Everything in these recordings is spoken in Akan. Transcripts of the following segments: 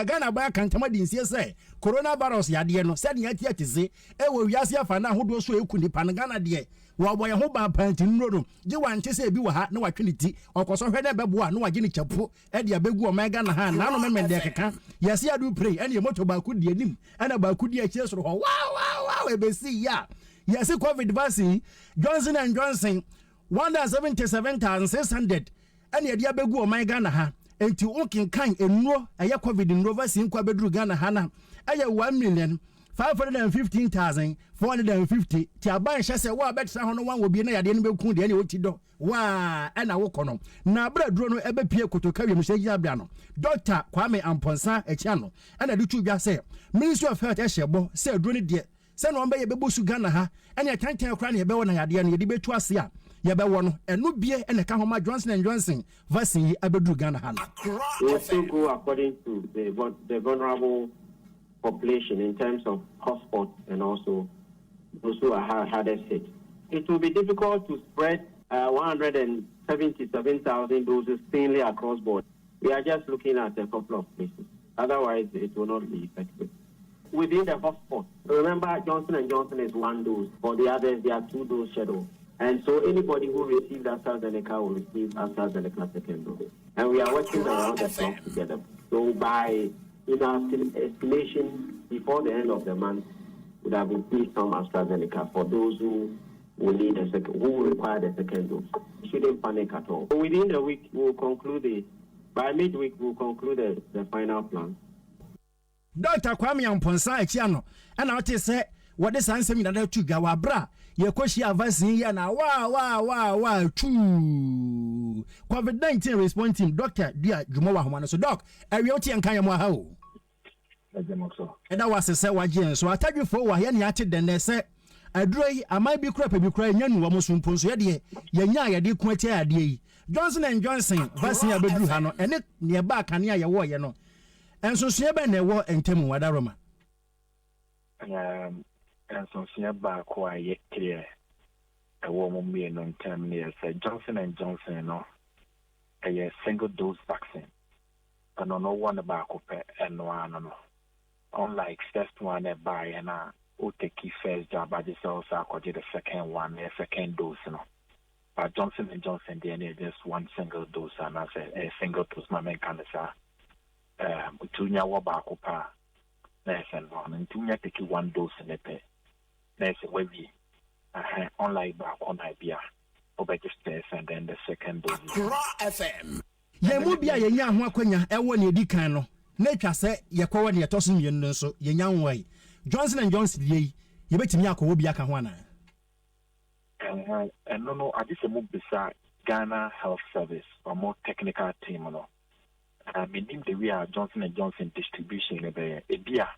na Ghana ba kan tama din sie say coronavirus yade no said yati atize e wo wiase afa na hodo so eku nipa na Ghana de wo boye ho ba panti nro je wante say bi wa ha na watwe ti okoso hwe na bebo a na wage ni chapo e de abegu o Ghana ha na no memende keka yesi adu pray ene moto ba ku de anim ana ba ku de achi so ho wow e be see ya yesi covid vaccine Johnson and Johnson 177,600 ene e de abegu o Ghana ha enti okin kan enuro eye covid enuro vaccine kwa bedru Ghana ha na eye 1,515,450 ti aban hye se wa betsa ho no wan obi na yade no beku de ene oti do wa ena wo kono na braduro no ebe pie kotoka wiem hye abia no Dr. Kwame Amponsa ekia no ena de tu bia se Ministry of Health ehye se aduro ne de se no mbe ye bebusu Ghana ha ene tantan kra ne ye be wo na yade no ye de betu ase a ye be wo no enu bie ene ka homa Johnson and Johnson vaccine abedru Ghana ha no we still go according to the vulnerable population in terms of hotspots and also those who are hardest hit. It will be difficult to spread 177,000 doses thinly across board. We are just looking at a couple of places. Otherwise, it will not be effective. Within the hotspot, remember Johnson & Johnson is 1 dose. For the others, they are 2 dose schedule. And so anybody who receives AstraZeneca will receive AstraZeneca second dose. And we are working around the clock together. So by in our estimation, before the end of the month, would have increased some AstraZeneca for those who will need a second, who will require the second dose. You shouldn't panic at all. So within the week, we'll conclude by midweek, we'll conclude the final plan. Dr. Kwame Amponsa echiano, and I say what is answering that to Gawabra, your question vaccine yana wow, true. COVID-19 response team, Dr. Dia Jumowa Humana. So, Doc, Arioti and Kayamwa how? And that was a say wajen. So I tell you for why any acted then they say, I dray, I might be crap if you cry, young woman soon pons yadi, Yanya, di quite adi. Johnson and Johnson, vaccine Abedruhano, and it near back and near your war, you know. And so Sieba and war and Temu Wadaroma. And so Sieba quite clear. A woman being on 10 years, Johnson and Johnson, no, a single dose vaccine. And no one about and no. Unlike first one a buy and take first job, I just also got the second one, a second dose, no. But Johnson and Johnson, they need just 1 single dose, and I say a single dose, my main cancer. Tunya wabako pa, nurse and one, and Tunya take 1 dose in the pay. Nurse wavy, unlike back on idea, obegisters, and then the second dose. FM. Ye mubia ye nya ho akwanya ewo ne edi kan no na twa se ye kwawa ne toso mien no so ye nya nwai Johnson and Johnson ye betimi akowo bia ka ho ana no I just move beside Ghana Health Service or more technical team no meaning the we are Johnson and Johnson distribution be e bia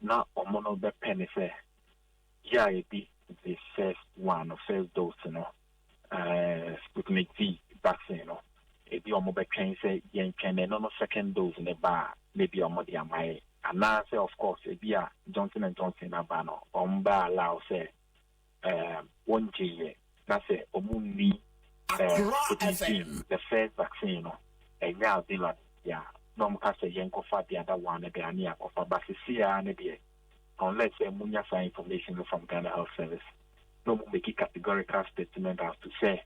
na omono be penny say yeah e be the first one or first dose no Sputnik V vaccine no if you are mobile train say yen can no second dose in the bar, maybe your mother my and now say of course if you are Johnson and Johnson abano bar allow say 1 G that's it omuni the first vaccine no and now yeah no more say yen kofa the other one the ania kofa but see and the unless munya find information from Ghana Health Service no more make categorical statement as to say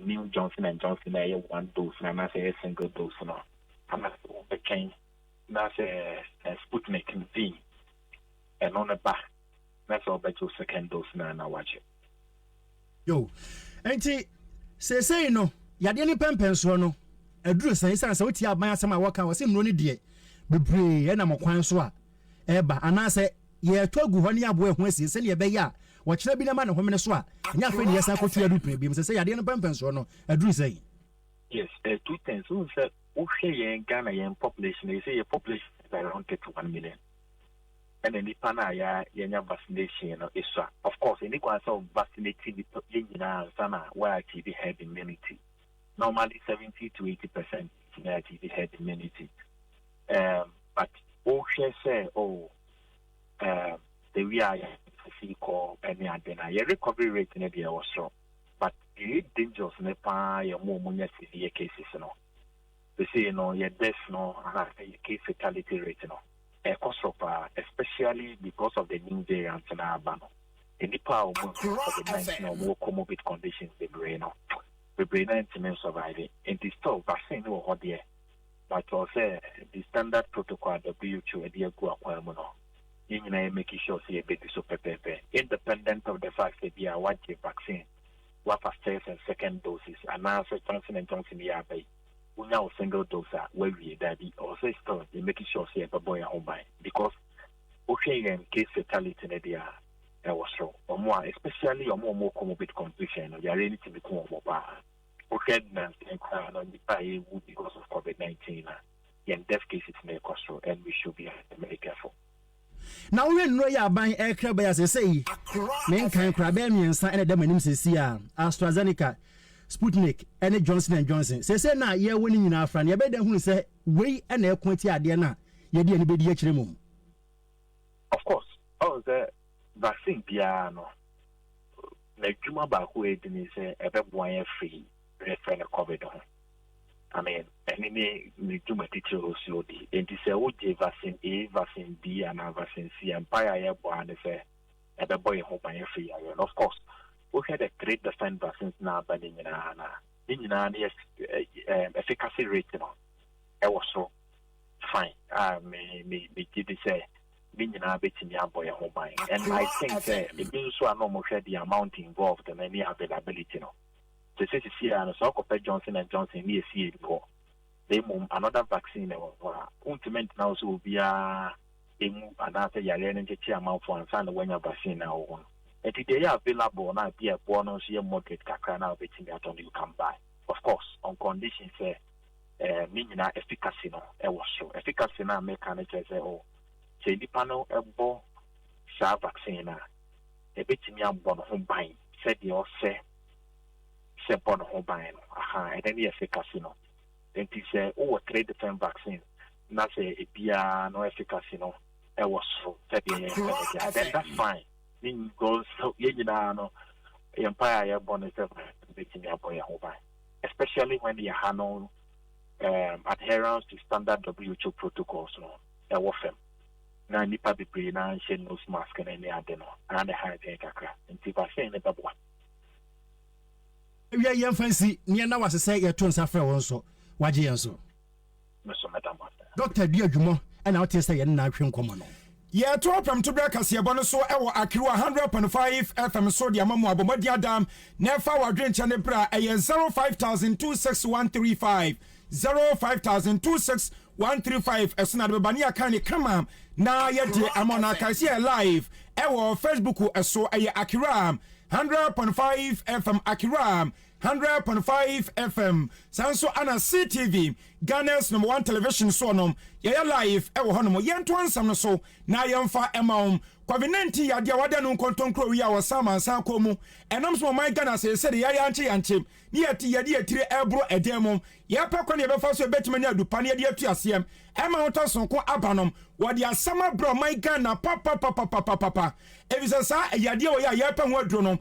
new Johnson and Johnson 1 dose and I say a single dose no. I'm not became that's a Sputnik V and on the back that's all bet your second dose now and I watch it. Yo, enti say no yade ni pempen so no aduru san san so ti aban asema waka wo se no ni de bebre e na mokwan so a eba anase ye to agu ho ni abo ehun asie se ne be ya wo kire bi na ma ne homene so a nya fe ne yesa ko tu adu pre bi se yade ni pempen so no aduru say yes 2 things so say o hwe Ghanaian population they say your population is around 31 million and then the pana ya vaccination you know is of course any one of vaccinating the yina sana where the herd immunity normally 70 to 80% the herd immunity but o say the we are call any adena your recovery rate in the also but it dangerous nepa your more severe cases you know they say, your death, case fatality rate, cost of, especially because of the new variants in our ban. In the power of COVID-19 or more comorbid conditions, the brain and surviving. And the still vaccine or there. But also the standard protocol WHO and the go making sure see a bit so pepe, independent of the fact that they are one vaccine, what first and second doses, and now Johnson and Johnson by we now single dose where we daddy also still they making sure see a boy at home by because okay case fatality in the was so or more especially or more comorbid condition you are ready to become mobile. Okay, because of COVID-19, and death cases may cost, and we should be very careful. Now, when we are buying aircraft, as I say, men can crab and sign at the minimum AstraZeneca, Sputnik, and Johnson and Johnson. Say, now you're winning in our friend. You better who say, we and air quantity at Diana, you didn't be the Of course, the vaccine piano. Like Juma Bahu didn't say, a free. Referring to COVID. I mean, any Juma teacher also the and this OJ vaccine A, vaccine B, and vaccine C, and Paya say a boy home by free. Of course, we had a great different vaccines now, but in efficacy rate, I was so fine. Me did say. And I think it means so normal the amount involved and any availability. To say and so compared Johnson and Johnson near see it they move another vaccine ultimate now so will be another energy amount for and sign when your vaccine now on. And they are available now be a bonus here moderate kakra now between that on you can buy. Of course, on conditions meaning efficacy was so efficacy now mechanic say say the panel ebo sa vaccine a bit me am bon home buying said you say bon home buying and then efficacy then he say three different vaccines not say it be no efficacy it was so said then that's fine then goes so empire bon is bit me boy home buying especially when you have no adherence to standard WHO protocols it was na nipa bebre na nche nose mask na any ade no and the high kakra nti ba say ne babo we are fancy near na was say your tons afre won so waje yen so so madam Dr. Diadwumo and out say yen na hwe nkomo no yeah to from to break as yebo no so e wo Akriwa 100.5 FM so dia mamu abomodi adam na fa wadwen chane bra e 0526135 0526135 esuna de bani aka ne kama na ye de amona kasi live ewo Facebook eso eye Akriwa 100.5 FM Akriwa 100.5 FM Sanso ana CTV Ghana's #1 television so nom ye live ewo honom ye nto ansam no so na ye mfa emaum COVID-19 ya dia wada no nkontonkro wi a wasama san komu enam so my Ghana say de ya yanche ni yati ya de tire ebro edem ye pakwa ne be fa so betima ni adupa ne de atu asem ema wonto sonko abanom wode asama bro my Ghana papa evisa sa ya de wo ya ye pa ho aduro no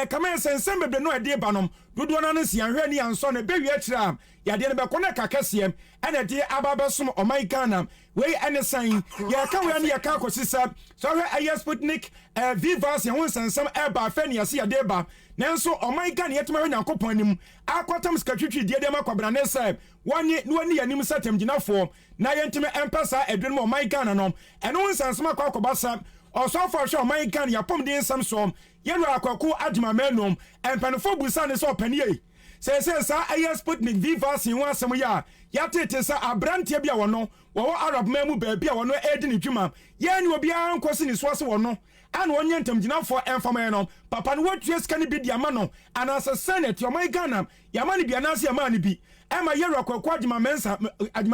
kama sensen bebre no ade banom dodo na nsi anhwe ni anso ne bewi akira ya de ne be kona kakasiem ena de ababesom o my Ghana we ene san ya ka we ene ya ka kosisa so we Sputnik Vivas ya won sansam eba afani ase ya deba nanso o my Ghana yetuma we nyankopon anim akwatam skatwitwi de dem akwabra ne sai wani yanim satem ginafo na yentime empasa edwene o my Ghana no eno won sansam akwakobasa also for sure my Ghana ya pom de nsam so yenu akwaku adwuma menum empanfo busa ne so panie say sa Sputnik Vivas yin wasem ya tete sa abrantie bia wono wo Arab memu ba bia wono edi ne dwuma ye ni obi an kosi ni so ase wono an wonye ntamgyinafo enfama no papa no watue ska ne bi dia ma no anasa senate yo my Ghana ya ma ne bia na ase ya ma ne bi ema ye rokwaku adwuma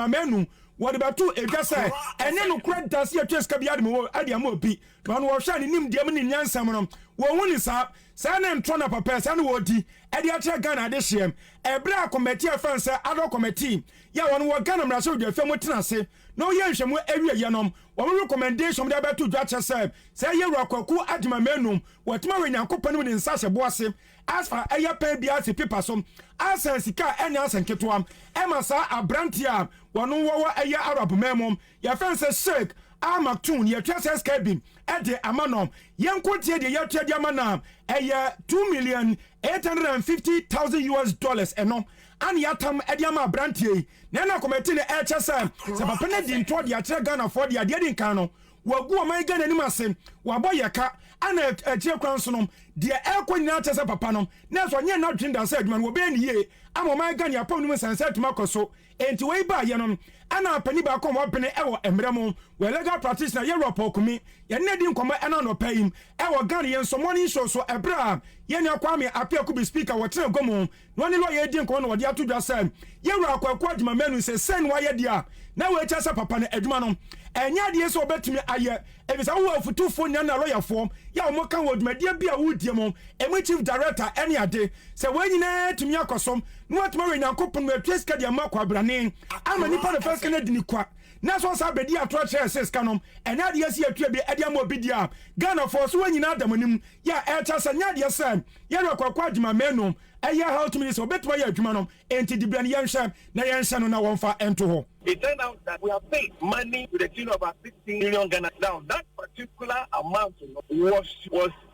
menu wode batu edwase ene no kura dase ya tue ska bia de mo ade am obi no no wo hwa ne nim dia mu ne nyansam no wo woni sa na ntro na papa sa na wodi e dia kire Ghana de hiem e bra committee afan say ado committee ya won wo Ghana mraso de afam tena se no ye nhwemu awie yenom wo recommendation de abeto dwa che say ye rokwaku adima menum watuma we nyankopon mu de nsa hye boase as far aya pen bia se paper som asan sika enya asan ketwam e ma sa abrantia wono wo aya arab memom ya fan say Sheikh Amaktoon ye twa cabin e de amanom yenkotie de ye twa de amanam eye $2,850,000 eno an yatam e de ama abrantie na na committee ne e chese se papa ne di nto de akire Ghana for de ade din kan no wagu o man Ghana ni masem waboye ka ana akire kwan so no de e ko nyina chese papa no na so nye na twin dan say aduma no be ni ye ama man Ghana apom no sanse tuma koso enti we ba ye no ana pani ba ko mo bene e wo emremo we legal practitioner Europe okumi ye ne di nkomo e na no payim e wo Ghana ye so morning show so ebra ye ne Kwame Apia ku be speaker wo tren gomo no ne lawyer di nkomo no wo de atodwa say ye wura akwaku aduma menu se sen wa ye dia na we chese papa ne aduma no enya de so obetumi aye e bi sa wo afutufo nya na lawyer form ya wo kan wo aduma de bia wo die mo emu chief director ene ade se we nyina tumi akosom no atuma we nyankopon me tweska de makwa brane ama nipa the first Kennedy ni kwa na so sa bedi atro che ses kanom enya de asi atwa bi ade ama obi dia Ghana for so nyina adamonim ya e chase nya de se ye rekwa aduma menu eye how to minister obetuma ya adwuma no enti dibra ne yenhwe na yenhwe no na wonfa ento ho. It turned out that we have paid money to the tune of about 16 million Ghana. Now, that particular amount was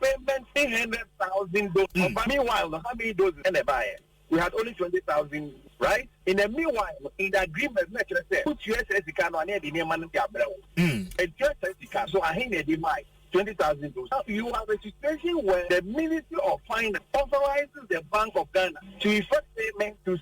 payment $300,000. Meanwhile, how many doses in the buyer? We had only 20,000, right? In the meanwhile, in the agreement, let's say, put USS Kano and the name of the so I hate the buy 20,000 doses. Now, you have a situation where the Ministry of Finance authorizes the Bank of Ghana to effect payment to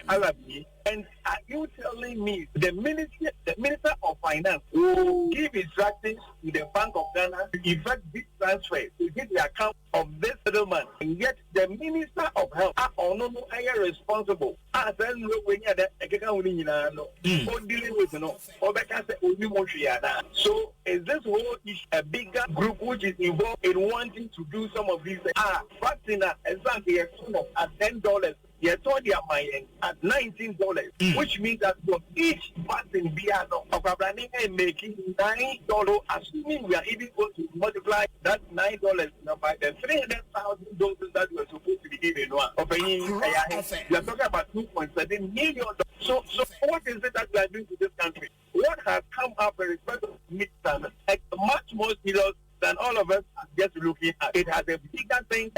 Arabi. And are you telling me the Minister of Finance will give instructions to the Bank of Ghana to effect this transfer to get the account of this settlement, and yet the Minister of Health are no responsible? As when you are dealing with so is this whole issue a bigger group which is involved in wanting to do some of these things? Vaccine exactly at $10. They told their mind at $19, which means that for each vaccine of Abraham making $9, assuming we are even going to multiply that $9 by the 300,000 doses that we are supposed to be given. We are talking about $2.7 million. So what is it that we are doing to this country? What has come up in respect of midterm is much more serious than all of us are just looking at. It has a bigger thing.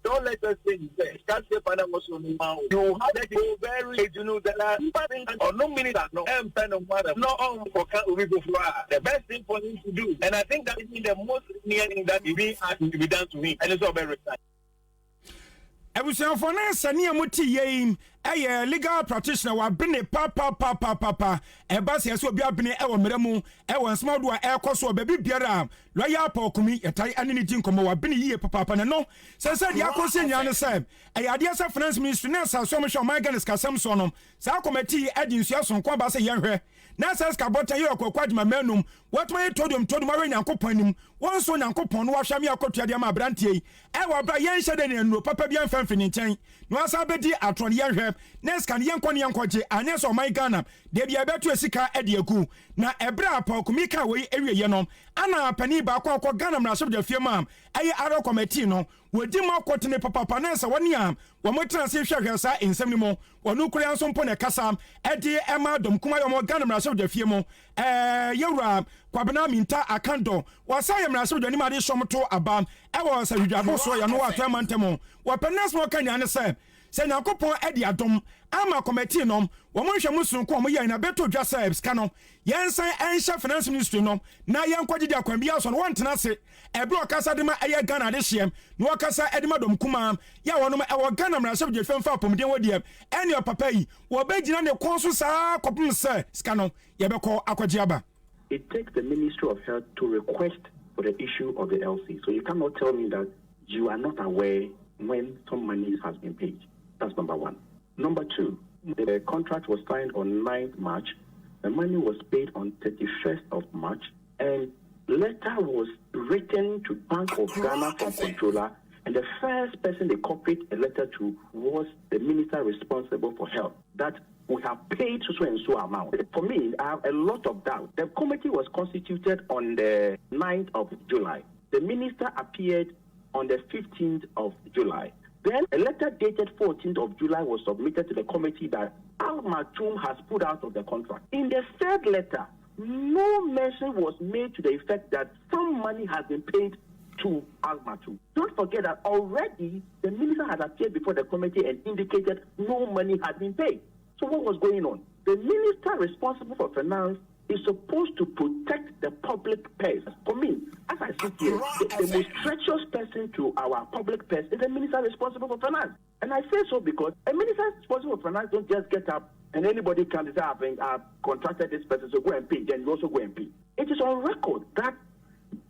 Don't let us say skyscraper that was on the mountain. You have to go very, there are or no minute, no the best thing for him to do. And I think that is the most near thing that is being asked to be done to him. And it's all very exciting. Ebusia for na sani amuti yim legal practitioner wa bene pa eba se so obi abene e wo meremu e wo nsma do a e koso baby biara lawyer pa okumi yetai ane ni din komo wa bene yie papa na no se dia akosi nya ne se ade asa finance ministry na sa so mo hwe my Ghana skasam so no sa committee edi nsu aso kwa ba se yenhwe na sa ska bota ye okwa adima menum what my todum awe nyankopon nim won so nyankopon no wa hwame akotua de ma brantie e wa bra yen hye de ne no papa bia mfamfini nchen no asa bedi atron yenhwe next kan yenkɔ ne yenkɔgye anya so my Ghana de bia beto esika ede agu na ebra pa komika we ewiye no ana pani ba akɔ Ghana mraso de fiema aye aro committee no wodi ma kɔtene papa na sa woni am wo motra se hwehwe sa ensem ni mo wonu kura nso mpo ne kasa ede ema dom kuma yo mo Ghana mraso de fiemo yewura kwabena minta akando wasa ye mraso de ni ma de somto aba e wo sa hwudwabo so ya no wa atwa mantemo wo penas mo kanya ne se nyankopon edi adom ama committee nom wo mo hwe musun ko mo ye na beto dwa sabs kano yensan enhye finance ministry nom na yenkɔgye di akwan bia so no wontena se ebro kasa de ma eye Ghana de hiem no wakasa edima dom kuma ya wonom e wo Ghana mrashe de femfa pomden wodiem ene papa yi wo begina ne konso saa kopum se skano ye bekɔ akɔgye aba. It takes the Ministry of Health to request for the issue of the LC, so you cannot tell me that you are not aware when some money has been paid. That's number one. Number two, the contract was signed on 9th March. The money was paid on 31st of March. And letter was written to Bank of Ghana from controller, and the first person they copied a letter to was the minister responsible for health, that we have paid so and so amount. For me, I have a lot of doubt. The committee was constituted on the 9th of July. The minister appeared on the 15th of July. Then a letter dated 14th of July was submitted to the committee that Al Maktoum has put out of the contract. In the third letter, no mention was made to the effect that some money has been paid to Al Maktoum. Don't forget that already the minister had appeared before the committee and indicated no money had been paid. So what was going on? The minister responsible for finance is supposed to protect the public purse. For me, as I sit here, the most treacherous person to our public purse is the minister responsible for finance. And I say so because a minister responsible for finance don't just get up and anybody can say, I've contracted this person, so go and pay, then you also go and pay. It is on record that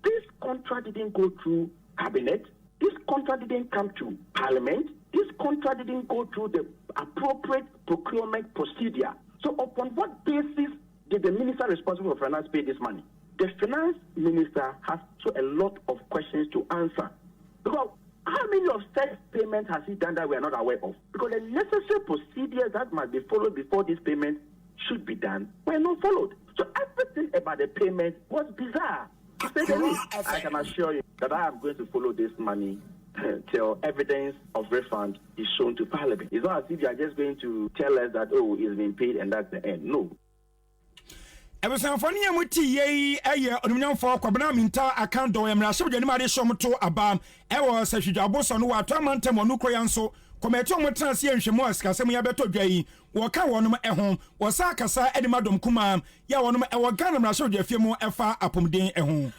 this contract didn't go through cabinet, this contract didn't come to parliament, this contract didn't go through the appropriate procurement procedure. So upon what basis did the minister responsible for finance pay this money? The finance minister has so a lot of questions to answer. Because how many of such payments has he done that we are not aware of? Because the necessary procedures that must be followed before this payment should be done were not followed. So everything about the payment was bizarre. To say the least, I can assure you that I am going to follow this money till evidence of refund is shown to Parliament. It's not as if you are just going to tell us that, oh, it's been paid and that's the end. No. Ebesanfani amuti ye eye onumnyamfo kwabena minta account do emra hye bode ma de shom to abam e wo sahwidwabo so no wato amantem onu kroya nso kometi omotran se enhwemu askasem ya beto dwai wo ka wonum ehon wo sa akasa edimadom kuma ya wonum e wo Ghana mra hye bode afie mu efa apomden ehon